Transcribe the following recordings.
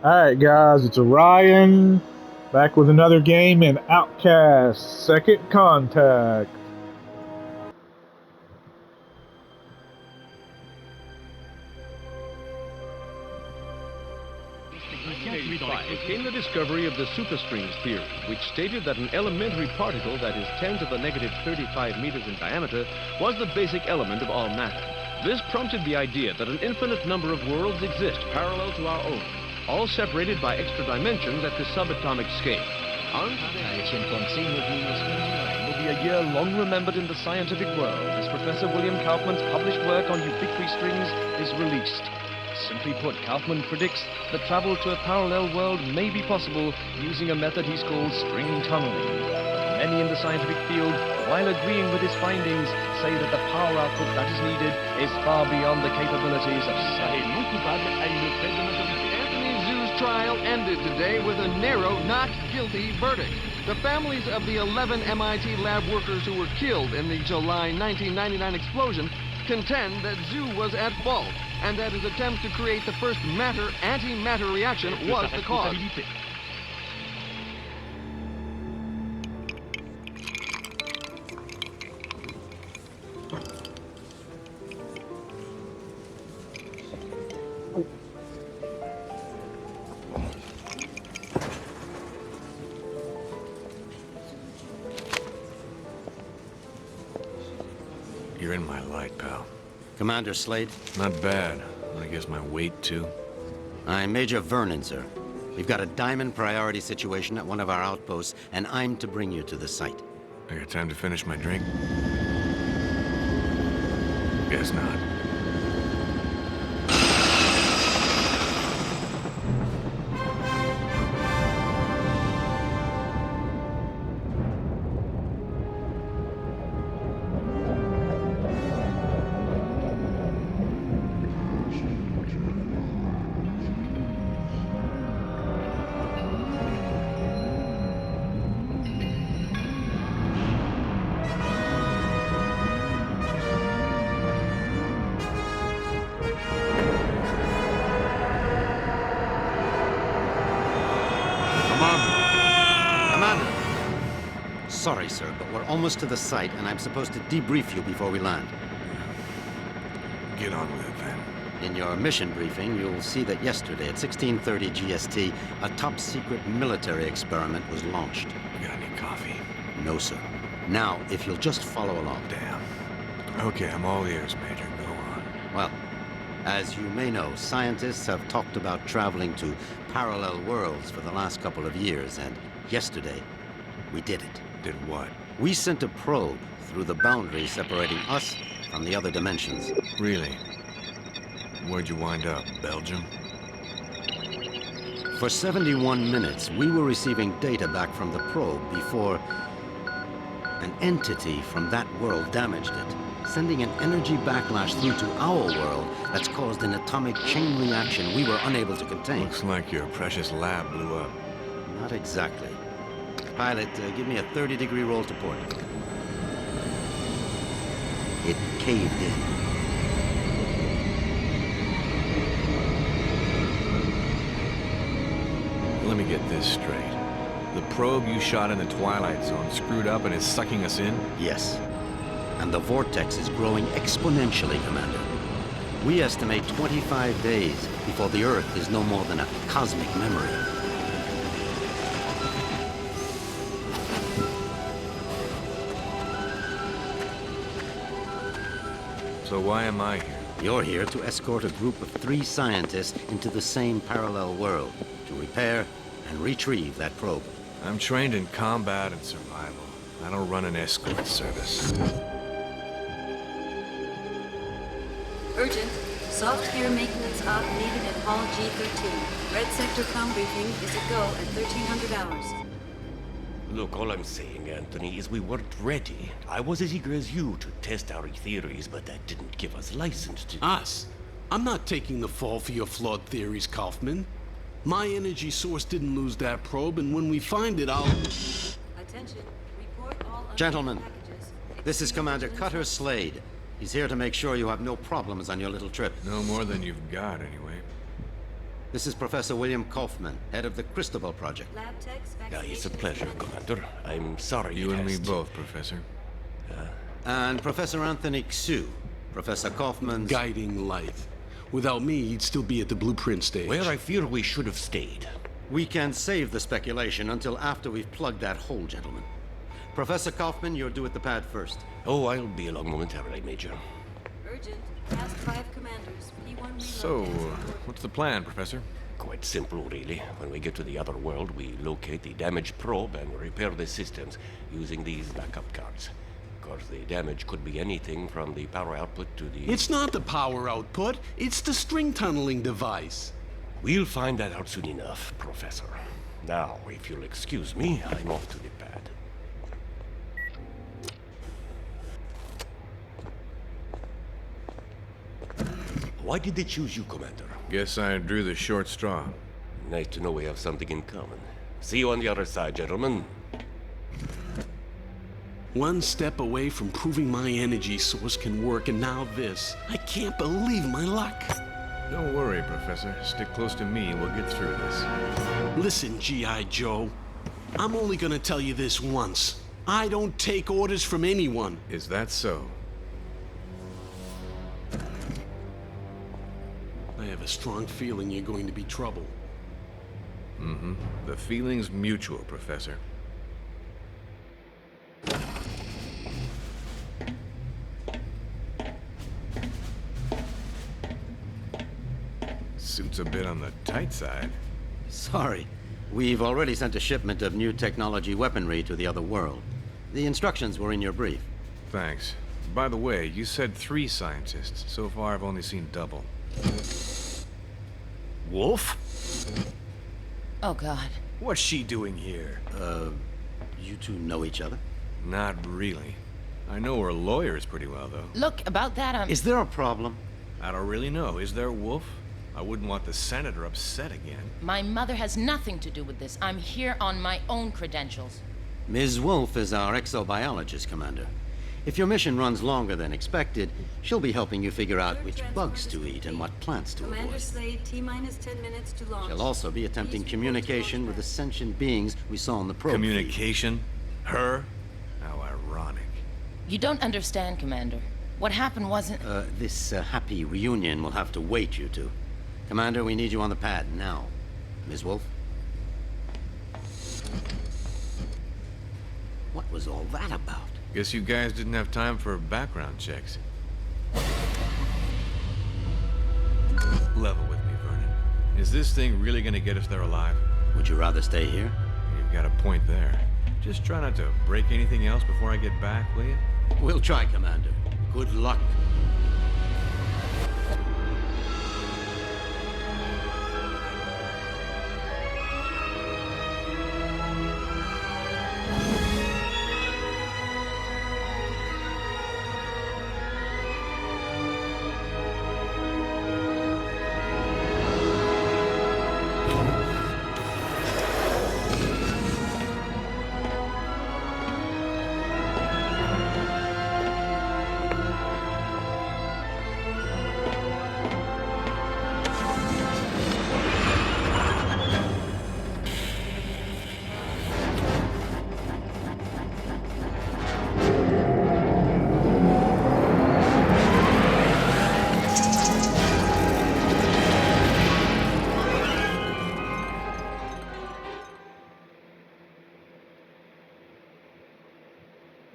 Alright, guys, it's Ryan back with another game in Outcast Second Contact. Came the discovery of the superstrings theory, which stated that an elementary particle that is 10 to the negative 35 meters in diameter was the basic element of all matter. This prompted the idea that an infinite number of worlds exist parallel to our own, all separated by extra dimensions at the subatomic scale. Will be a year long remembered in the scientific world as Professor William Kaufman's published work on ubiquitary strings is released. Simply put, Kaufman predicts that travel to a parallel world may be possible using a method he's called string tunneling. But many in the scientific field, while agreeing with his findings, say that the power output that is needed is far beyond the capabilities of science. Anthony Zhu's trial ended today with a narrow not guilty verdict. The families of the 11 MIT lab workers who were killed in the July 1999 explosion contend that Zhu was at fault, and that his attempt to create the first matter-antimatter reaction was the cause. You're in my light, pal. Commander Slade? Not bad. I guess my weight, too. I'm Major Vernon, sir. We've got a diamond priority situation at one of our outposts, and I'm to bring you to the site. I got time to finish my drink? Guess not. Sorry, sir, but we're almost to the site, and I'm supposed to debrief you before we land. Get on with it, then. In your mission briefing, you'll see that yesterday at 16:30 GST, a top-secret military experiment was launched. You got any coffee? No, sir. Now, if you'll just follow along. Damn. Okay, I'm all ears, Major. Go on. Well, as you may know, scientists have talked about traveling to parallel worlds for the last couple of years, and yesterday, we did it. Did what? We sent a probe through the boundary separating us from the other dimensions. Really? Where'd you wind up? Belgium? For 71 minutes, we were receiving data back from the probe before an entity from that world damaged it, sending an energy backlash through to our world that's caused an atomic chain reaction we were unable to contain. Looks like your precious lab blew up. Not exactly. Pilot, give me a 30-degree roll to port. It caved in. Let me get this straight. The probe you shot in the Twilight Zone screwed up and is sucking us in? Yes. And the vortex is growing exponentially, Commander. We estimate 25 days before the Earth is no more than a cosmic memory. So why am I here? You're here to escort a group of 3 scientists into the same parallel world to repair and retrieve that probe. I'm trained in combat and survival. I don't run an escort service. Urgent. Soft gear maintenance op needed at Hall G13. Red Sector com briefing is a go at 1300 hours. Look, all I'm saying, Anthony, is we weren't ready. I was as eager as you to test our theories, but that didn't give us license to... Us? I'm not taking the fall for your flawed theories, Kaufman. My energy source didn't lose that probe, and when we find it, I'll... Attention. Report all Gentlemen, packages. this is Commander Cutter Slade. He's here to make sure you have no problems on your little trip. No more than you've got, anyway. This is Professor William Kaufman, head of the Cristobal Project. Lab techs, It's a vaccination pleasure, Commander. I'm sorry You it and me has to- both, Professor. And Professor Anthony Xu, Professor Kaufman's... Guiding light. Without me, he'd still be at the blueprint stage. Where I fear we should have stayed. We can save the speculation until after we've plugged that hole, gentlemen. Professor Kaufman, you're due at the pad first. Oh, I'll be along momentarily, Major. Urgent. Past 5 commanders. P1 reload. So, what's the plan, Professor? Quite simple, really. When we get to the other world, we locate the damaged probe and repair the systems using these backup cards. Of course, the damage could be anything from the power output to the... It's not the power output, it's the string tunneling device. We'll find that out soon enough, Professor. Now, if you'll excuse me, I'm off to the pad. Why did they choose you, Commander? Guess I drew the short straw. Nice to know we have something in common. See you on the other side, gentlemen. One step away from proving my energy source can work, and now this. I can't believe my luck. Don't worry, Professor. Stick close to me and we'll get through this. Listen, G.I. Joe. I'm only gonna tell you this once. I don't take orders from anyone. Is that so? I have a strong feeling you're going to be trouble. Mm-hmm. The feeling's mutual, Professor. Suit's a bit on the tight side. Sorry. We've already sent a shipment of new technology weaponry to the other world. The instructions were in your brief. Thanks. By the way, you said 3 scientists. So far, I've only seen double. Wolf? Oh, God. What's she doing here? You two know each other? Not really. I know her lawyers pretty well, though. Look, about that, Is there a problem? I don't really know. Is there, Wolf? I wouldn't want the senator upset again. My mother has nothing to do with this. I'm here on my own credentials. Ms. Wolf is our exobiologist, Commander. If your mission runs longer than expected, she'll be helping you figure out which bugs to eat and what plants to Commander avoid. Slade, T-minus 10 minutes to launch. She'll also be attempting Please report to communication launch with the pad. sentient beings we saw in the probe feed. Communication? Her? How ironic. You don't understand, Commander. What happened wasn't... This happy reunion will have to wait, you two. Commander, we need you on the pad now. Ms. Wolf? What was all that about? Guess you guys didn't have time for background checks. Level with me, Vernon. Is this thing really gonna get us there alive? Would you rather stay here? You've got a point there. Just try not to break anything else before I get back, will you? We'll try, Commander. Good luck.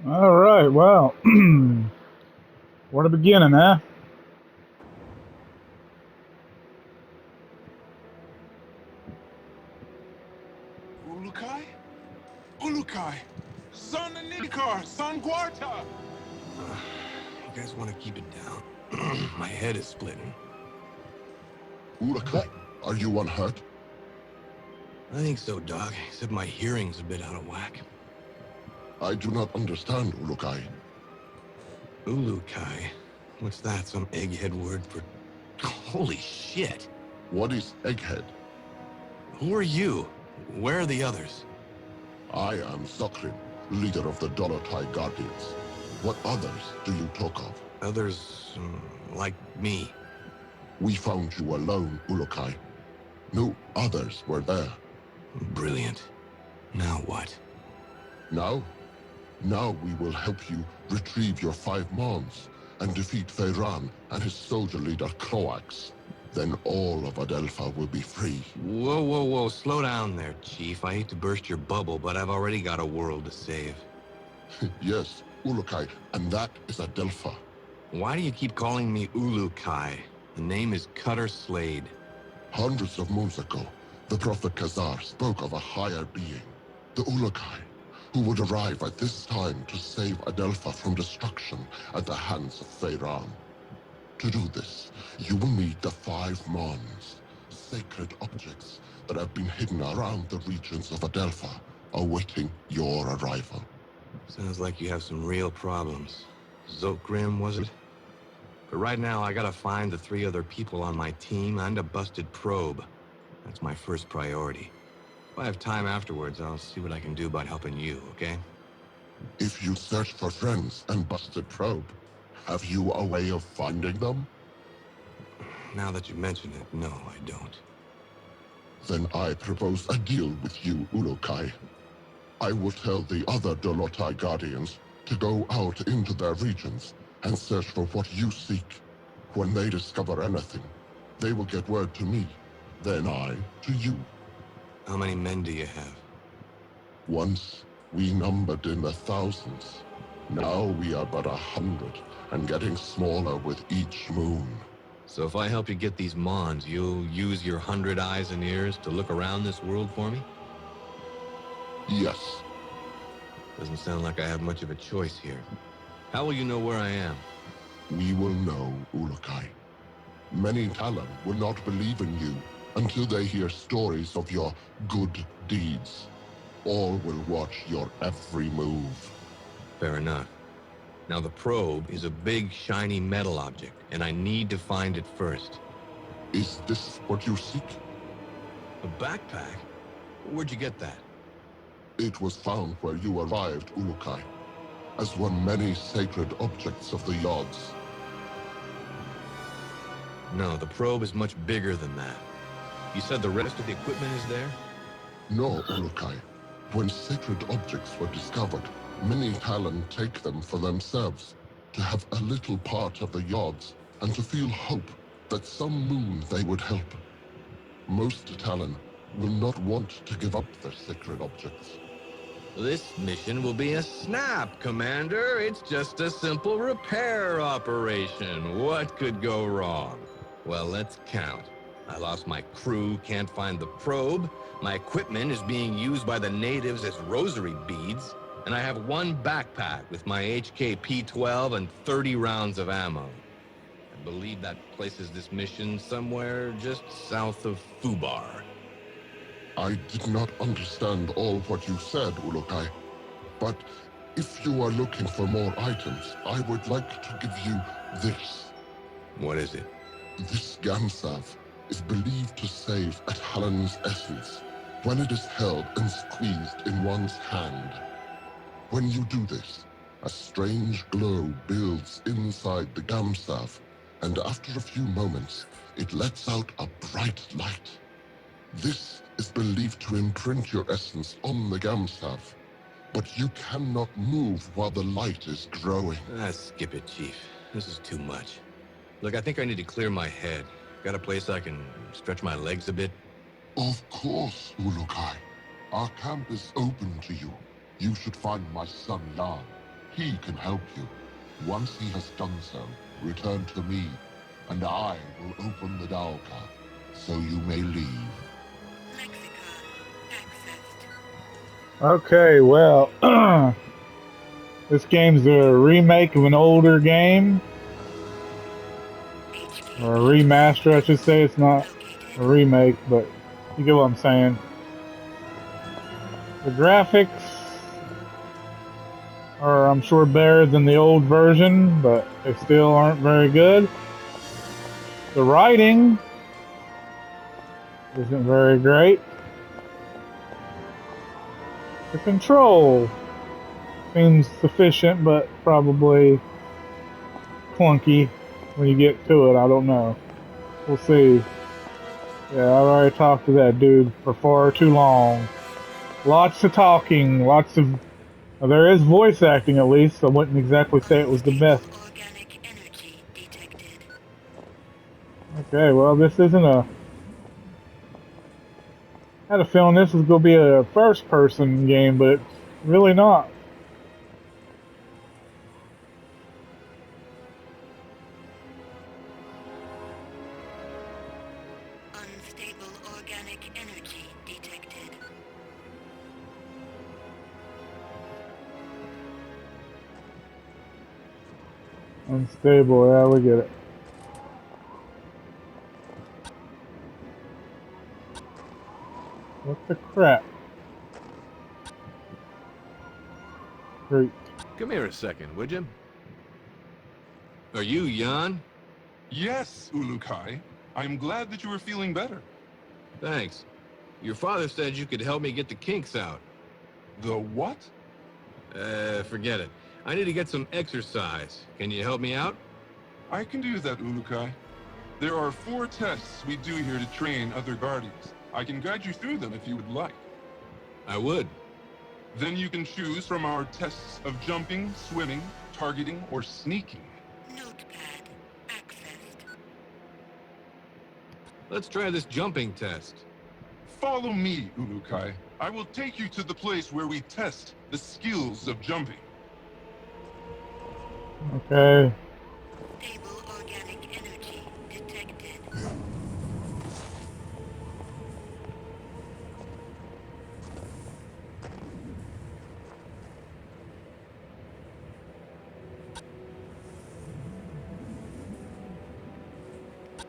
All right, well, where to begin, huh? Ulukai? Ulukai! Son Nikar! Son Guarta! You guys want to keep it down? My head is splitting. Ulukai, are you unhurt? I think so, Doc. Except my hearing's a bit out of whack. I do not understand, Ulukai. Ulukai? What's that? Some egghead word for... Holy shit! What is Egghead? Who are you? Where are the others? I am Sakrin, leader of the Dolotai Guardians. What others do you talk of? Others, like me. We found you alone, Ulukai. No others were there. Brilliant. Now what? Now? Now we will help you retrieve your 5 Mons and defeat Feyran and his soldier leader Croax. Then all of Adelpha will be free. Whoa, whoa, whoa. Slow down there, Chief. I hate to burst your bubble, but I've already got a world to save. Yes, Ulukai, and that is Adelpha. Why do you keep calling me Ulukai? The name is Cutter Slade. Hundreds of moons ago, the Prophet Khazar spoke of a higher being, the Ulukai, who would arrive at this time to save Adelpha from destruction at the hands of Feyran. To do this, you will need the 5 Mons, sacred objects that have been hidden around the regions of Adelpha, awaiting your arrival. Sounds like you have some real problems. Zokgrim, was it? But right now, I gotta find the 3 other people on my team and a busted probe. That's my first priority. If I have time afterwards, I'll see what I can do about helping you, okay? If you search for friends and busted probe, have you a way of finding them? Now that you mention it, no, I don't. Then I propose a deal with you, Ulukai. I will tell the other Dolotai Guardians to go out into their regions and search for what you seek. When they discover anything, they will get word to me, then I to you. How many men do you have? Once, we numbered in the thousands. Now we are but 100, and getting smaller with each moon. So if I help you get these Mons, you'll use your 100 eyes and ears to look around this world for me? Yes. Doesn't sound like I have much of a choice here. How will you know where I am? We will know, Ulukai. Many Talon will not believe in you until they hear stories of your good deeds. All will watch your every move. Fair enough. Now the probe is a big, shiny metal object, and I need to find it first. Is this what you seek? A backpack? Where'd you get that? It was found where you arrived, Ulukai, as one many sacred objects of the Yods. No, the probe is much bigger than that. You said the rest of the equipment is there? No, Ulukai. When sacred objects were discovered, many Talon take them for themselves, to have a little part of the Yods, and to feel hope that some moon they would help. Most Talon will not want to give up their sacred objects. This mission will be a snap, Commander. It's just a simple repair operation. What could go wrong? Well, let's count. I lost my crew, can't find the probe. My equipment is being used by the natives as rosary beads. And I have one backpack with my HK-P-12 and 30 rounds of ammo. I believe that places this mission somewhere just south of Fubar. I did not understand all what you said, Ulukai. But if you are looking for more items, I would like to give you this. What is it? This Gamsav is believed to save a Talon's essence when it is held and squeezed in one's hand. When you do this, a strange glow builds inside the Gamsav, and after a few moments, it lets out a bright light. This is believed to imprint your essence on the Gamsav, but you cannot move while the light is growing. Skip it, Chief. This is too much. Look, I think I need to clear my head. Got a place I can stretch my legs a bit? Of course, Ulukai. Our camp is open to you. You should find my son Jan. He can help you. Once he has done so, return to me, and I will open the Dalka, so you may leave. Okay, well, this game's a remake of an older game. Or a remaster, I should say. It's not a remake, but you get what I'm saying. The graphics are, I'm sure, better than the old version, but they still aren't very good. The writing isn't very great. The control seems sufficient, but probably clunky when you get to it. I don't know. We'll see. Yeah, I already talked to that dude for far too long. Lots of talking, lots of... Well, there is voice acting at least. I wouldn't exactly say it was the best. Organic energy detected. Okay, well, this isn't a... I had a feeling this was going to be a first-person game, but it's really not. Unstable organic energy detected. Unstable, yeah, we get it. What the crap? Great. Come here a second, would you? Are you Jan? Yes, Ulukai. I'm glad that you are feeling better. Thanks. Your father said you could help me get the kinks out. The what? Forget it. I need to get some exercise. Can you help me out? I can do that, Ulukai. There are 4 tests we do here to train other guardians. I can guide you through them if you would like. I would. Then you can choose from our tests of jumping, swimming, targeting, or sneaking. Notepad accessed. Let's try this jumping test. Follow me, Ulukai. I will take you to the place where we test the skills of jumping. Okay. Stable organic energy detected.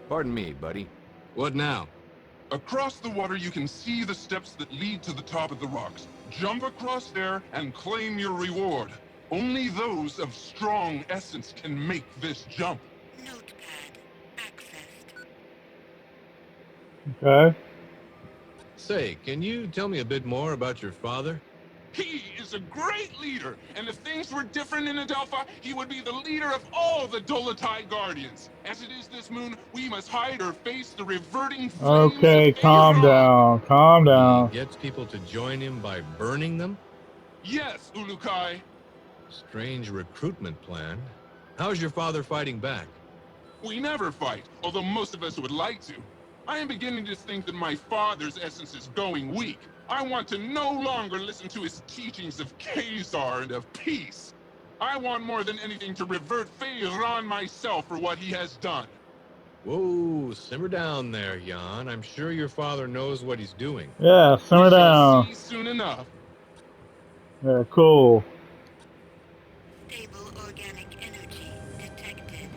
Pardon me, buddy. What now? Across the water, you can see the steps that lead to the top of the rocks. Jump across there and claim your reward. Only those of strong essence can make this jump. Notepad accessed. Okay. Say, can you tell me a bit more about your father? He is a great leader, and if things were different in Adelpha, he would be the leader of all the Dolotai Guardians. As it is this moon, we must hide or face the reverting flames Okay, of calm Pharaoh. down. Calm He down. gets people to join him by burning them? Yes, Ulukai. Strange recruitment plan. How's your father fighting back? We never fight, although most of us would like to. I am beginning to think that my father's essence is going weak. I want to no longer listen to his teachings of Khazar and of peace. I want more than anything to revert Pharaoh myself for what he has done. Whoa, simmer down there, Jan. I'm sure your father knows what he's doing. Yeah, simmer We shall down. see soon enough. Yeah, cool. Stable organic energy detected.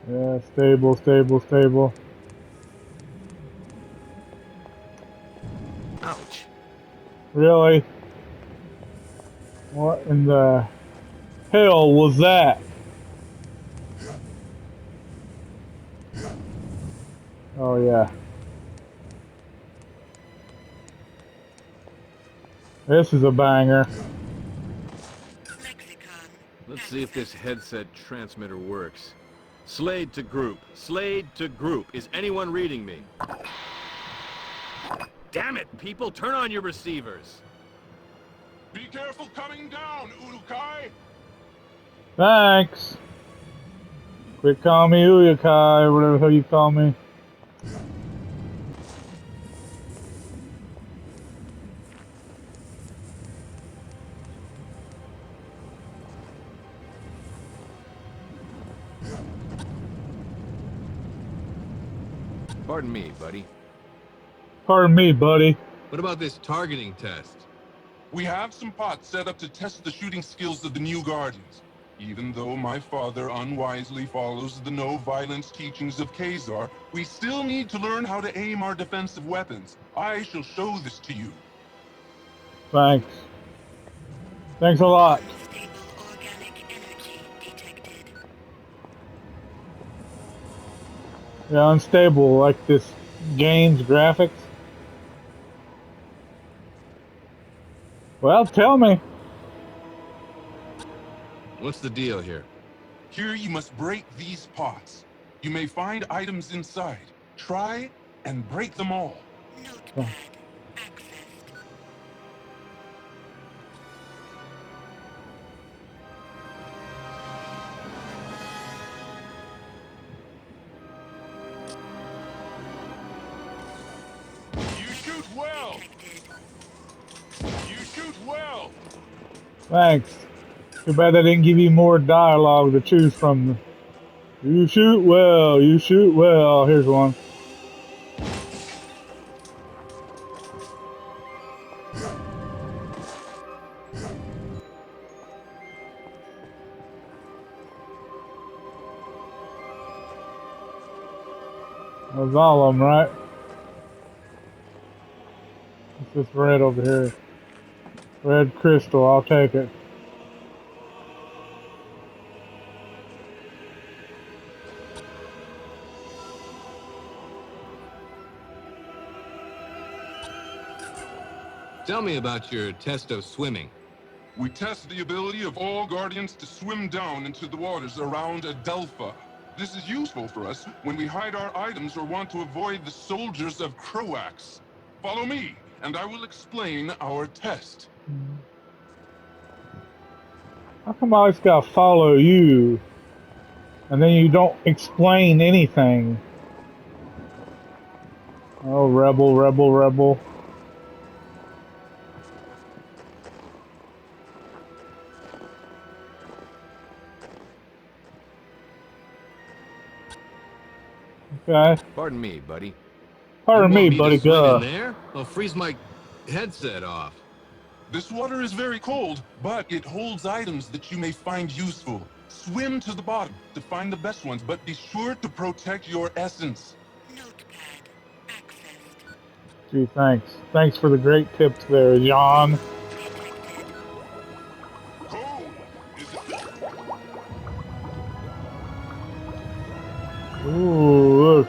Yeah, stable, stable, stable. Ouch. Really? What in the hell was that? Oh, yeah. This is a banger. Lexicon. Let's see if this headset transmitter works. Slade to group. Slade to group. Is anyone reading me? Damn it, people! Turn on your receivers! Be careful coming down, Ulukai! Thanks. Quit calling me Uyukai, or whatever the hell you call me. Pardon me, buddy. Pardon me, buddy. What about this targeting test? We have some pots set up to test the shooting skills of the new Guardians. Even though my father unwisely follows the no-violence teachings of Khazar, we still need to learn how to aim our defensive weapons. I shall show this to you. Thanks. Thanks a lot. Unstable organic energy detected. Yeah, unstable, like this game's graphics. Well, tell me. What's the deal here? Here you must break these pots. You may find items inside. Try and break them all. Oh. You shoot well. You shoot well. Thanks. Too bad they didn't give you more dialogue to choose from. You shoot well, you shoot well. Here's one. That's all of them, right? What's this red over here? Red crystal, I'll take it. Tell me about your test of swimming. We test the ability of all Guardians to swim down into the waters around Adelpha. This is useful for us when we hide our items or want to avoid the soldiers of Croax. Follow me, and I will explain our test. How come I always gotta follow you? And then you don't explain anything. Oh, rebel, rebel, rebel. Okay. Pardon me, buddy. Pardon You want me, me buddy. to swim in there? I'll freeze my headset off. This water is very cold, but it holds items that you may find useful. Swim to the bottom to find the best ones, but be sure to protect your essence. Gee, thanks. Thanks for the great tips there, Jan. Ooh, look.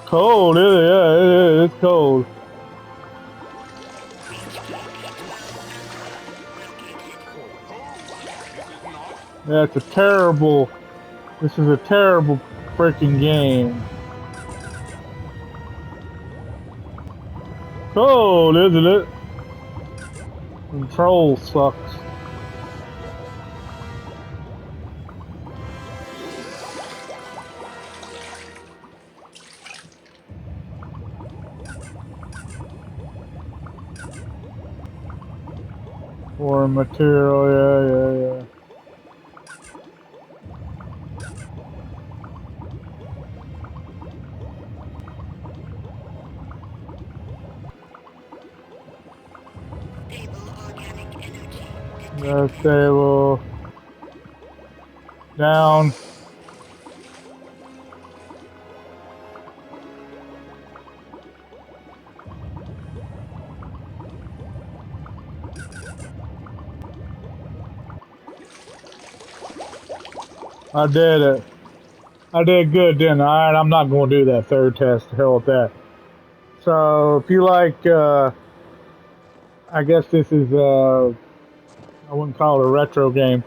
Cold, isn't it? Yeah, it's cold. Yeah, it's a terrible. This is a terrible freaking game. Cold, isn't it? Control sucks. Or material, yeah. Stable. Down. I did it. I did good, didn't I? Alright, I'm not going to do that third test. The hell with that. So, if you like, I guess this is, I wouldn't call it a retro game.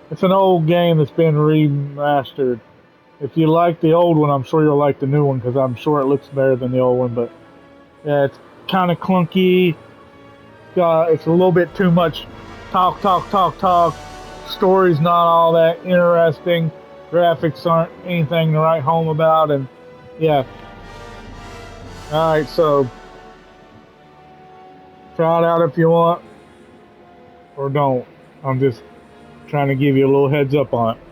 It's an old game that's been remastered. If you like the old one, I'm sure you'll like the new one, because I'm sure it looks better than the old one. But, yeah, it's kind of clunky. It's a little bit too much talk. Story's not all that interesting. Graphics aren't anything to write home about, and yeah. Alright, so try it out if you want, or don't. I'm just trying to give you a little heads up on it.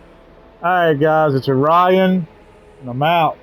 Alright guys, it's Orion, and I'm out.